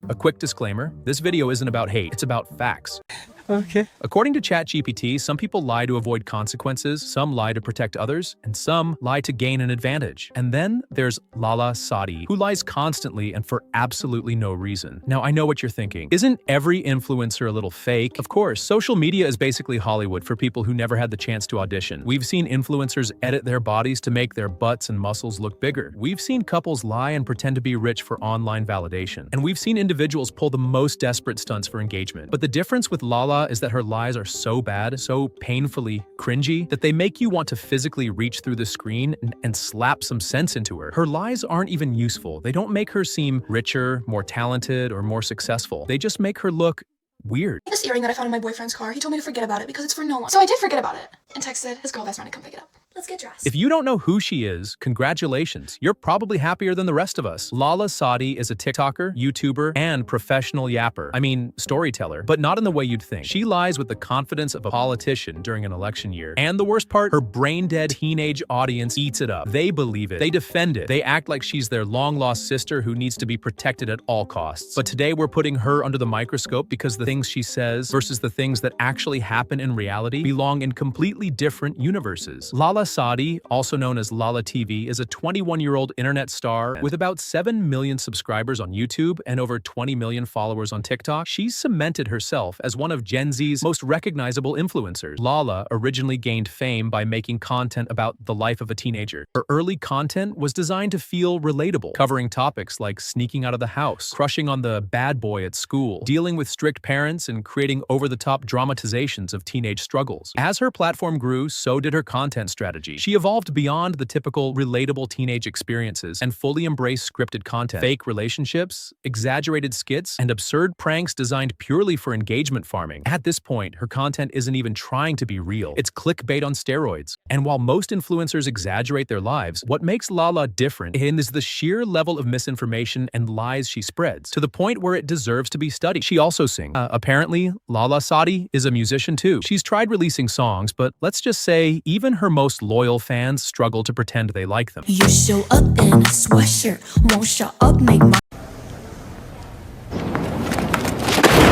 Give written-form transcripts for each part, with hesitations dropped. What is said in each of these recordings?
A quick disclaimer, this video isn't about hate, it's about facts. Okay. According to ChatGPT, some people lie to avoid consequences, some lie to protect others, and some lie to gain an advantage. And then there's Lala Sadi, who lies constantly and for absolutely no reason. Now, I know what you're thinking. Isn't every influencer a little fake? Of course, social media is basically Hollywood for people who never had the chance to audition. We've seen influencers edit their bodies to make their butts and muscles look bigger. We've seen couples lie and pretend to be rich for online validation. And we've seen individuals pull the most desperate stunts for engagement. But the difference with Lala is that her lies are so bad, so painfully cringy, that they make you want to physically reach through the screen and slap some sense into her. Her lies aren't even useful. They don't make her seem richer, more talented, or more successful. They just make her look weird. This earring that I found in my boyfriend's car, he told me to forget about it because it's for no one. So I did forget about it and texted his girl best friend to come pick it up. Let's get dressed. If you don't know who she is, congratulations. You're probably happier than the rest of us. Lala Sadi is a TikToker, YouTuber, and professional yapper. I mean, storyteller, but not in the way you'd think. She lies with the confidence of a politician during an election year. And the worst part, her brain-dead teenage audience eats it up. They believe it. They defend it. They act like she's their long-lost sister who needs to be protected at all costs. But today we're putting her under the microscope because the things she says versus the things that actually happen in reality belong in completely different universes. Lala Sadi, also known as Lala TV, is a 21-year-old internet star with about 7 million subscribers on YouTube and over 20 million followers on TikTok. She's cemented herself as one of Gen Z's most recognizable influencers. Lala originally gained fame by making content about the life of a teenager. Her early content was designed to feel relatable, covering topics like sneaking out of the house, crushing on the bad boy at school, dealing with strict parents, and creating over-the-top dramatizations of teenage struggles. As her platform grew, so did her content strategy. She evolved beyond the typical relatable teenage experiences and fully embraced scripted content, fake relationships, exaggerated skits, and absurd pranks designed purely for engagement farming. At this point, her content isn't even trying to be real. It's clickbait on steroids. And while most influencers exaggerate their lives, what makes Lala different is the sheer level of misinformation and lies she spreads, to the point where it deserves to be studied. She also sings. Apparently, Lala Sadi is a musician too. She's tried releasing songs, but let's just say even her most loyal fans struggle to pretend they like them. You show up in a sweatshirt, won't shut up, make my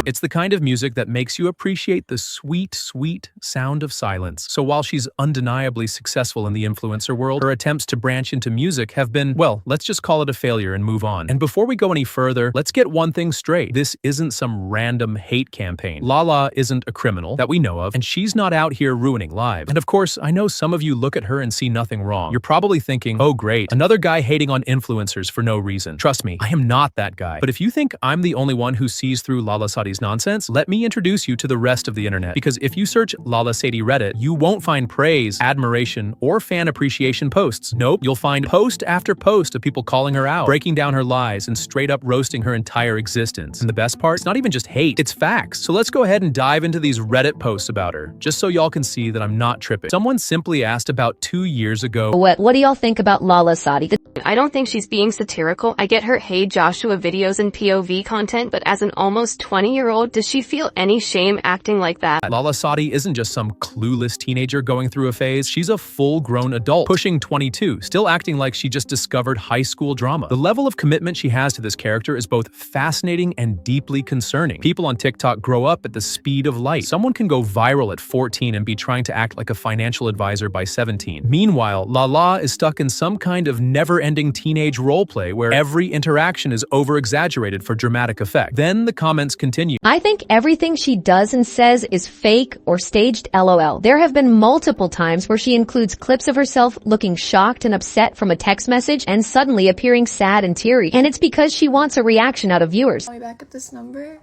It's the kind of music that makes you appreciate the sweet, sweet sound of silence. So while she's undeniably successful in the influencer world, her attempts to branch into music have been, well, let's just call it a failure and move on. And before we go any further, let's get one thing straight. This isn't some random hate campaign. Lala isn't a criminal that we know of, and she's not out here ruining lives. And of course, I know some of you look at her and see nothing wrong. You're probably thinking, oh great, another guy hating on influencers for no reason. Trust me, I am not that guy. But if you think I'm the only one who sees through Lala Sadi's nonsense, let me introduce you to the rest of the internet. Because if you search Lala Sadi Reddit, you won't find praise, admiration, or fan appreciation posts. Nope, you'll find post after post of people calling her out, breaking down her lies, and straight up roasting her entire existence. And the best part, it's not even just hate, it's facts. So let's go ahead and dive into these Reddit posts about her, just so y'all can see that I'm not tripping. Someone simply asked about 2 years ago, What do y'all think about Lala Sadi? I don't think she's being satirical. I get her Hey Joshua videos and POV content, but as an almost 20-year-old, does she feel any shame acting like that? Lala Sadi isn't just some clueless teenager going through a phase. She's a full-grown adult, pushing 22, still acting like she just discovered high school drama. The level of commitment she has to this character is both fascinating and deeply concerning. People on TikTok grow up at the speed of light. Someone can go viral at 14 and be trying to act like a financial advisor by 17. Meanwhile, Lala is stuck in some kind of never-ending teenage roleplay where every interaction is over-exaggerated for dramatic effect. Then the comments continue. I think everything she does and says is fake or staged LOL. There have been multiple times where she includes clips of herself looking shocked and upset from a text message and suddenly appearing sad and teary. And it's because she wants a reaction out of viewers. Call me back at this number.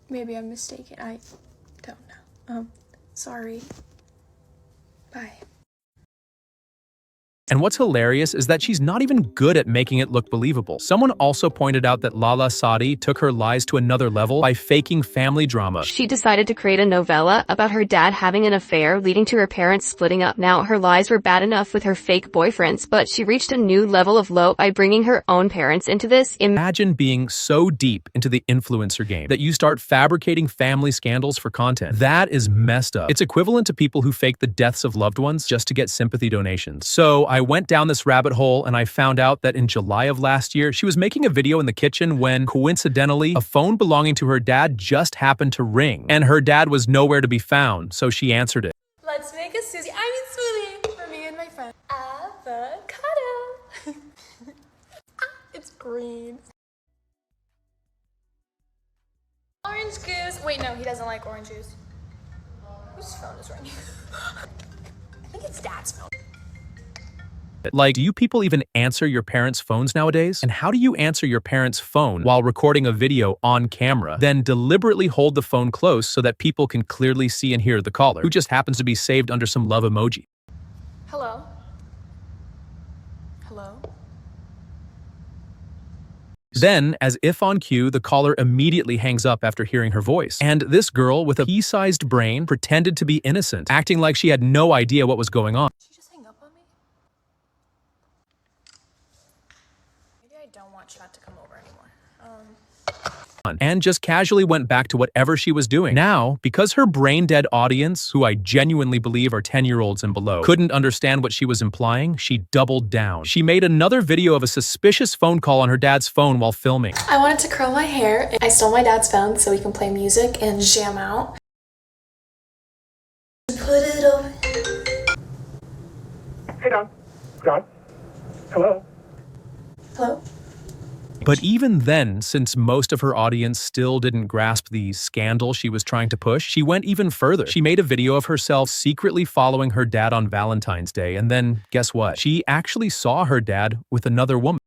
Maybe I'm mistaken. I don't know. Sorry. Bye. And what's hilarious is that she's not even good at making it look believable. Someone also pointed out that Lala Sadi took her lies to another level by faking family drama. She decided to create a novella about her dad having an affair leading to her parents splitting up. Now, her lies were bad enough with her fake boyfriends, but she reached a new level of low by bringing her own parents into this. Imagine being so deep into the influencer game that you start fabricating family scandals for content. That is messed up. It's equivalent to people who fake the deaths of loved ones just to get sympathy donations. So I I went down this rabbit hole and I found out that in July of last year, she was making a video in the kitchen when, coincidentally, a phone belonging to her dad just happened to ring. And her dad was nowhere to be found, so she answered it. Let's make a smoothie for me and my friend. Avocado. It's green. Orange juice. Wait, no, he doesn't like orange juice. Whose phone is ringing? I think it's Dad's phone. Like, do you people even answer your parents' phones nowadays? And how do you answer your parents' phone while recording a video on camera, then deliberately hold the phone close so that people can clearly see and hear the caller, who just happens to be saved under some love emoji? Hello? Hello? Then, as if on cue, the caller immediately hangs up after hearing her voice. And this girl with a pea-sized brain pretended to be innocent, acting like she had no idea what was going on. Did she just hang up on me? Maybe I don't want chat to come over anymore. And just casually went back to whatever she was doing. Now, because her brain-dead audience, who I genuinely believe are 10-year-olds and below, couldn't understand what she was implying, she doubled down. She made another video of a suspicious phone call on her dad's phone while filming. I wanted to curl my hair. I stole my dad's phone so we can play music and jam out. Put it over. Hey, Don. Don? Hello? Hello? But even then, since most of her audience still didn't grasp the scandal she was trying to push, she went even further. She made a video of herself secretly following her dad on Valentine's Day, and then, guess what? She actually saw her dad with another woman.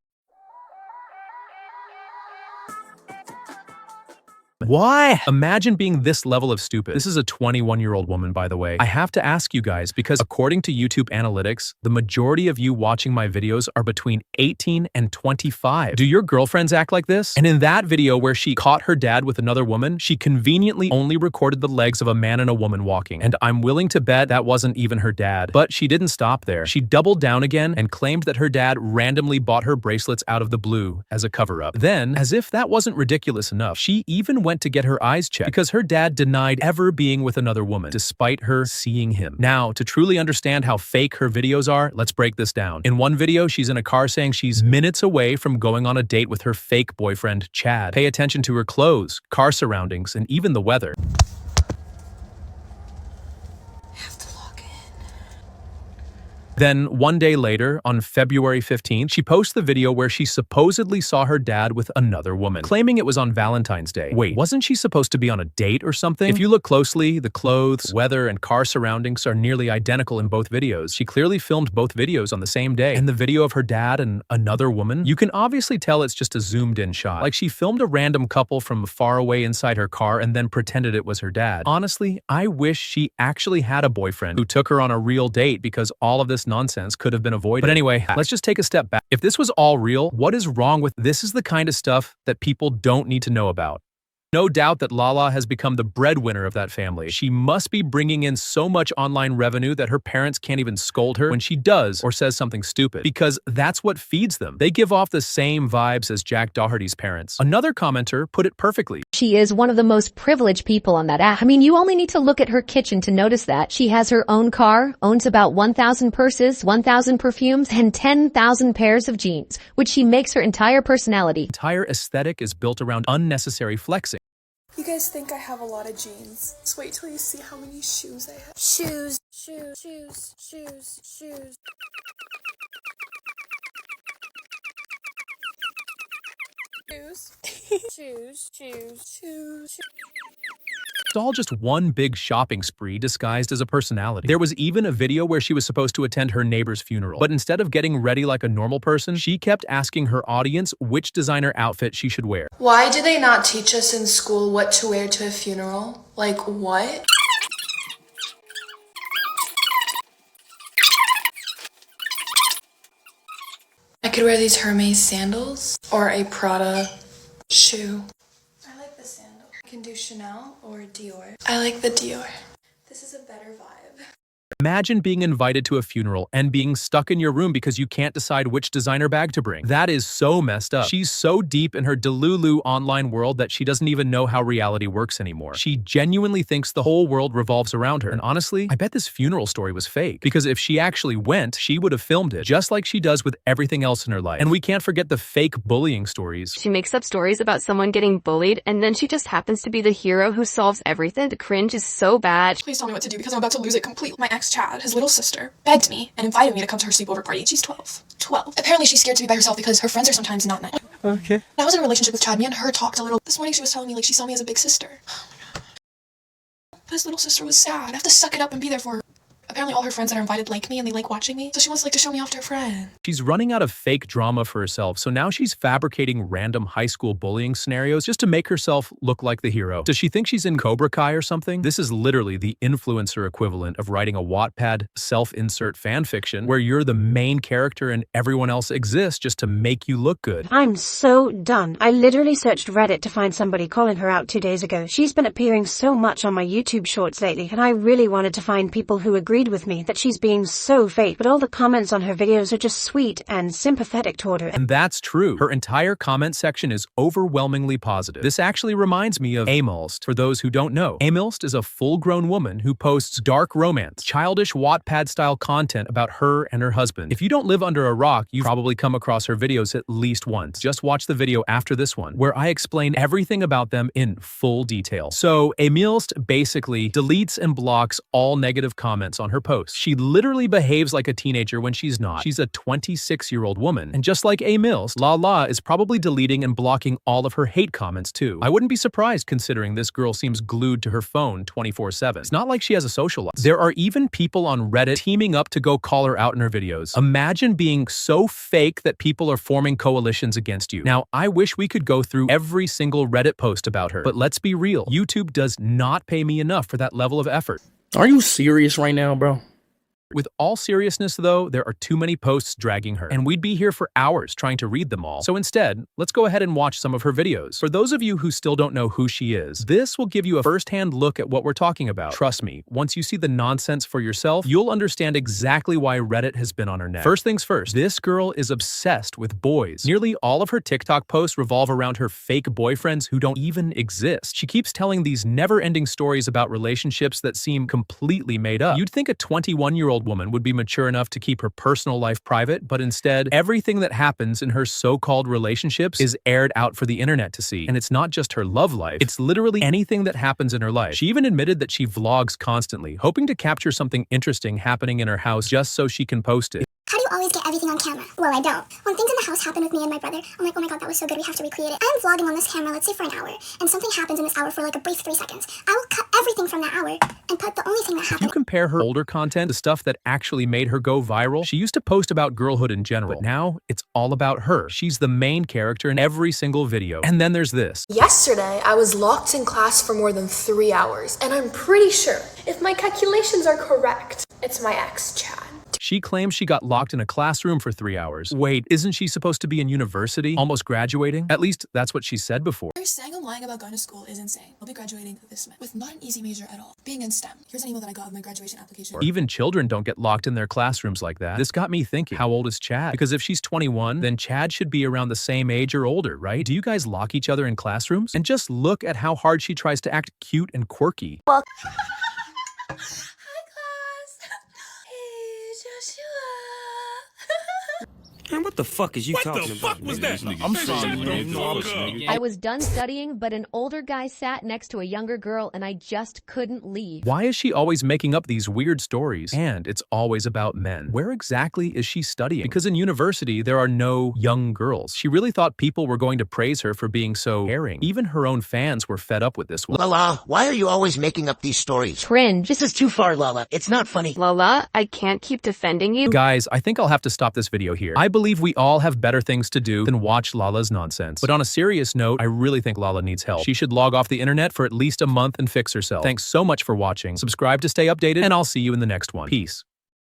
Why? Imagine being this level of stupid. This is a 21-year-old woman, by the way. I have to ask you guys, because according to YouTube analytics, the majority of you watching my videos are between 18 and 25. Do your girlfriends act like this? And in that video where she caught her dad with another woman, she conveniently only recorded the legs of a man and a woman walking. And I'm willing to bet that wasn't even her dad. But she didn't stop there. She doubled down again and claimed that her dad randomly bought her bracelets out of the blue as a cover-up. Then, as if that wasn't ridiculous enough, she even went to get her eyes checked because her dad denied ever being with another woman, despite her seeing him. Now, to truly understand how fake her videos are, let's break this down. In one video, she's in a car saying she's minutes away from going on a date with her fake boyfriend, Chad. Pay attention to her clothes, car surroundings, and even the weather. Then, one day later, on February 15th, she posts the video where she supposedly saw her dad with another woman, claiming it was on Valentine's Day. Wait, wasn't she supposed to be on a date or something? If you look closely, the clothes, weather, and car surroundings are nearly identical in both videos. She clearly filmed both videos on the same day. And the video of her dad and another woman, you can obviously tell it's just a zoomed-in shot. Like she filmed a random couple from far away inside her car and then pretended it was her dad. Honestly, I wish she actually had a boyfriend who took her on a real date, because all of this nonsense could have been avoided. But anyway, let's just take a step back. If this was all real, what is wrong with this? Is the kind of stuff that people don't need to know about. No doubt that Lala has become the breadwinner of that family. She must be bringing in so much online revenue that her parents can't even scold her when she does or says something stupid, because that's what feeds them. They give off the same vibes as Jack Doherty's parents. Another commenter put it perfectly. She is one of the most privileged people on that app. I mean, you only need to look at her kitchen to notice that. She has her own car, owns about 1,000 purses, 1,000 perfumes, and 10,000 pairs of jeans, which she makes her entire personality. Entire aesthetic is built around unnecessary flexing. You guys think I have a lot of jeans. Just wait till you see how many shoes I have. Shoes, shoes, shoes, shoes, shoes. Shoes. Shoes, shoes, shoes. It's all just one big shopping spree disguised as a personality. There was even a video where she was supposed to attend her neighbor's funeral, but instead of getting ready like a normal person, she kept asking her audience which designer outfit she should wear. Why do they not teach us in school what to wear to a funeral? Like, what? I could wear these Hermes sandals or a Prada shoe. I like the sandal. I can do Chanel or Dior. I like the Dior. This is a better vibe. Imagine being invited to a funeral and being stuck in your room because you can't decide which designer bag to bring. That is so messed up. She's so deep in her delulu online world that she doesn't even know how reality works anymore. She genuinely thinks the whole world revolves around her. And honestly, I bet this funeral story was fake. Because if she actually went, she would have filmed it, just like she does with everything else in her life. And we can't forget the fake bullying stories. She makes up stories about someone getting bullied, and then she just happens to be the hero who solves everything. The cringe is so bad. Please tell me what to do because I'm about to lose it completely. My ex Chad, his little sister, begged me and invited me to come to her sleepover party. She's 12. 12. Apparently she's scared to be by herself because her friends are sometimes not nice. Okay. I was in a relationship with Chad. Me and her talked a little. This morning she was telling me like she saw me as a big sister. Oh my god. But his little sister was sad. I have to suck it up and be there for her. Apparently all her friends that are invited like me and they like watching me. So she wants to show me off to her friend. She's running out of fake drama for herself, so now she's fabricating random high school bullying scenarios just to make herself look like the hero. Does she think she's in Cobra Kai or something? This is literally the influencer equivalent of writing a Wattpad self-insert fanfiction where you're the main character and everyone else exists just to make you look good. I'm so done. I literally searched Reddit to find somebody calling her out 2 days ago. She's been appearing so much on my YouTube shorts lately, and I really wanted to find people who agreed with me that she's being so fake, but all the comments on her videos are just sweet and sympathetic toward her. And that's true. Her entire comment section is overwhelmingly positive. This actually reminds me of Amilst, for those who don't know. Amilst is a full-grown woman who posts dark romance, childish Wattpad-style content about her and her husband. If you don't live under a rock, you've probably come across her videos at least once. Just watch the video after this one, where I explain everything about them in full detail. So, Amilst basically deletes and blocks all negative comments on her posts. She literally behaves like a teenager when she's not. She's a 26-year-old woman. And just like Mills, Lala is probably deleting and blocking all of her hate comments too. I wouldn't be surprised considering this girl seems glued to her phone 24/7. It's not like she has a social life. There are even people on Reddit teaming up to go call her out in her videos. Imagine being so fake that people are forming coalitions against you. Now, I wish we could go through every single Reddit post about her, but let's be real. YouTube does not pay me enough for that level of effort. Are you serious right now, bro? With all seriousness, though, there are too many posts dragging her, and we'd be here for hours trying to read them all. So instead, let's go ahead and watch some of her videos. For those of you who still don't know who she is, this will give you a first-hand look at what we're talking about. Trust me, once you see the nonsense for yourself, you'll understand exactly why Reddit has been on her neck. First things first, this girl is obsessed with boys. Nearly all of her TikTok posts revolve around her fake boyfriends who don't even exist. She keeps telling these never-ending stories about relationships that seem completely made up. You'd think a 21-year-old woman would be mature enough to keep her personal life private, but instead, everything that happens in her so-called relationships is aired out for the internet to see. And it's not just her love life, it's literally anything that happens in her life. She even admitted that she vlogs constantly, hoping to capture something interesting happening in her house just so she can post it. How do you always get everything on camera? Well, I don't. When things in the house happen with me and my brother, I'm like, oh my god, that was so good, we have to recreate it. I'm vlogging on this camera, let's say for an hour, and something happens in this hour for like a brief 3 seconds. I will cut everything from that hour and put the only thing that If you happened. compare her older content to stuff that actually made her go viral, she used to post about girlhood in general, but now it's all about her. She's the main character in every single video. And then there's this. Yesterday, I was locked in class for more than 3 hours, and I'm pretty sure, if my calculations are correct, it's my ex, Chad. She claims she got locked in a classroom for 3 hours. Wait, isn't she supposed to be in university? Almost graduating? At least that's what she said before. Saying I'm lying about going to school is insane. I'll be graduating this semester with not an easy major at all. Being in STEM. Here's an email that I got with my graduation application. Even children don't get locked in their classrooms like that. This got me thinking, how old is Chad? Because if she's 21, then Chad should be around the same age or older, right? Do you guys lock each other in classrooms? And just look at how hard she tries to act cute and quirky. Well, hi class. Hey, Joshua. Man, what the fuck is you talking about? What the fuck was that? I'm sorry, man. I was done studying, but an older guy sat next to a younger girl and I just couldn't leave. Why is she always making up these weird stories? And it's always about men. Where exactly is she studying? Because in university, there are no young girls. She really thought people were going to praise her for being so caring. Even her own fans were fed up with this one. Lala, why are you always making up these stories? Cringe. This is too far, Lala. It's not funny. Lala, I can't keep defending you. Guys, I think I'll have to stop this video here. I believe we all have better things to do than watch Lala's nonsense. But on a serious note, I really think Lala needs help. She should log off the internet for at least a month and fix herself. Thanks so much for watching. Subscribe to stay updated, and I'll see you in the next one. Peace.